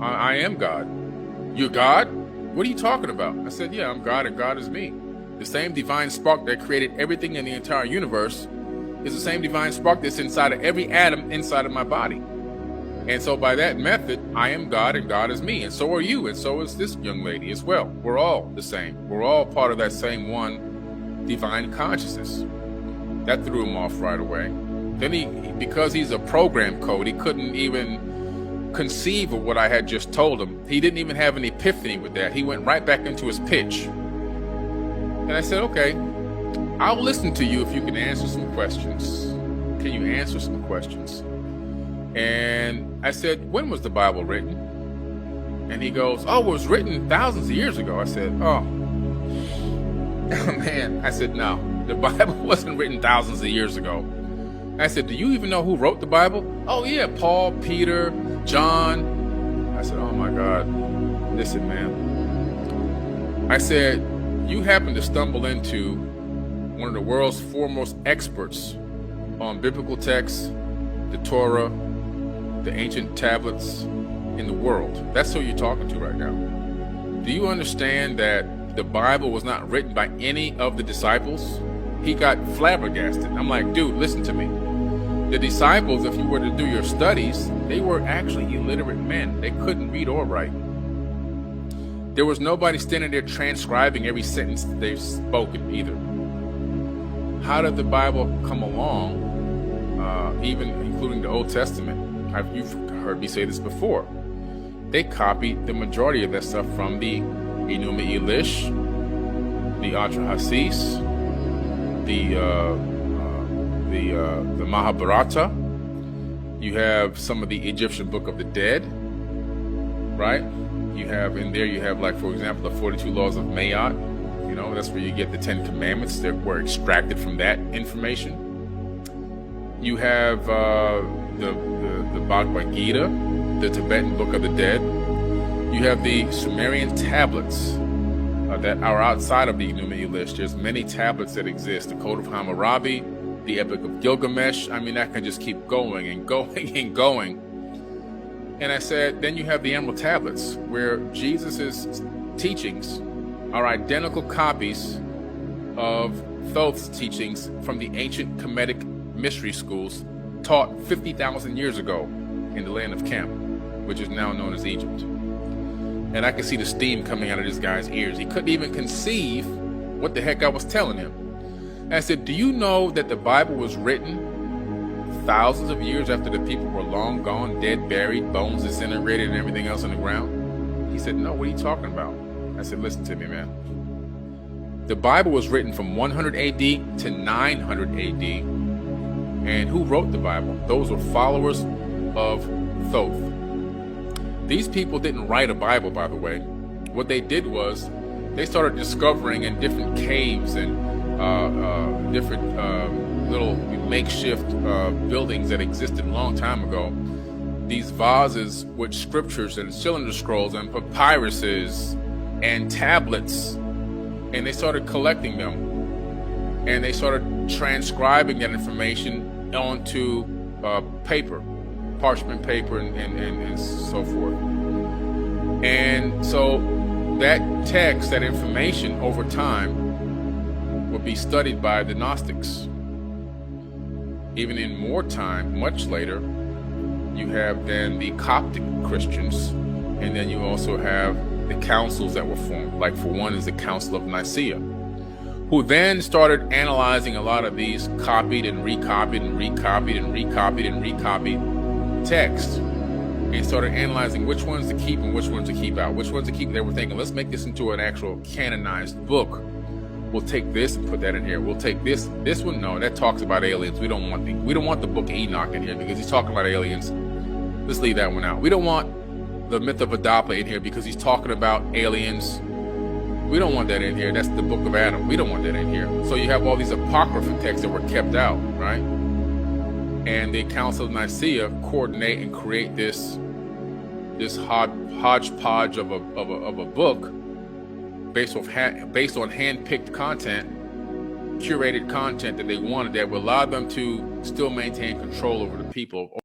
I am God. You're God? What are you talking about? I said, yeah, I'm God and God is me. The same divine spark that created everything in the entire universe is the same divine spark that's inside of every atom inside of my body. And so by that method, I am God and God is me. And so are you. And so is this young lady as well. We're all the same. We're all part of that same one divine consciousness. That threw him off right away. Then because he's a program code, he couldn't even conceive of what I had just told him. He didn't even have an epiphany with that. He went right back into his pitch. And I said, okay, I'll listen to you if you can answer some questions. Can you answer some questions? And I said, when was the Bible written? And he goes, oh, it was written thousands of years ago. I said, oh man. I said, no, the Bible wasn't written thousands of years ago. I said, do you even know who wrote the Bible? Oh yeah, Paul, Peter, John. I said, oh my God, listen, man. I said, you happen to stumble into one of the world's foremost experts on biblical texts, the Torah, the ancient tablets in the world. That's who you're talking to right now. Do you understand that the Bible was not written by any of the disciples? He got flabbergasted. I'm like, dude, listen to me. The disciples, if you were to do your studies, they were actually illiterate men. They couldn't read or write. There was nobody standing there transcribing every sentence that they've spoken either. How did the Bible come along, even including the Old Testament? You've heard me say this before. They copied the majority of that stuff from the Enuma Elish, the Atrahasis, the Mahabharata. You have some of the Egyptian Book of the Dead, right? You have in there, you have, like, for example, the 42 Laws of Mayat. You know, that's where you get the 10 Commandments that were extracted from that information. You have the Bhagavad Gita, the Tibetan Book of the Dead. You have the Sumerian tablets that are outside of the Enuma Elish. There's many tablets that exist. The Code of Hammurabi, the Epic of Gilgamesh. I mean, that can just keep going and going and going. And I said, then you have the Emerald Tablets, where Jesus's teachings are identical copies of Thoth's teachings from the ancient Kemetic mystery schools taught 50,000 years ago in the land of Kem, which is now known as Egypt. And I could see the steam coming out of this guy's ears. He couldn't even conceive what the heck I was telling him. And I said, do you know that the Bible was written thousands of years after the people were long gone, dead, buried, bones disintegrated, and everything else on the ground? He said, no, what are you talking about? I said, listen to me, man. The Bible was written from 100 AD to 900 AD. And who wrote the Bible? Those were followers of Thoth. These people didn't write a Bible, by the way. What they did was they started discovering in different caves and different little makeshift buildings that existed a long time ago, these vases with scriptures and cylinder scrolls and papyruses and tablets, and they started collecting them, and they started transcribing that information onto paper, parchment paper, and so forth. And so that text, that information over time would be studied by the Gnostics. Even in more time, much later, you have then the Coptic Christians, and then you also have the councils that were formed. Like, for one is the Council of Nicaea, who then started analyzing a lot of these copied and recopied and recopied and recopied and recopied texts, and started analyzing which ones to keep and which ones to keep out. Which ones to keep, they were thinking, let's make this into an actual canonized book. We'll take this and put that in here. We'll take this one, no, that talks about aliens. We don't want the book of Enoch in here because he's talking about aliens. Let's leave that one out. We don't want the myth of Adapa in here because he's talking about aliens. We don't want that in here. That's the book of Adam. We don't want that in here. So you have all these apocryphal texts that were kept out, right? And the Council of Nicaea coordinate and create this hodgepodge of a book based on hand-picked content, curated content that they wanted that would allow them to still maintain control over the people.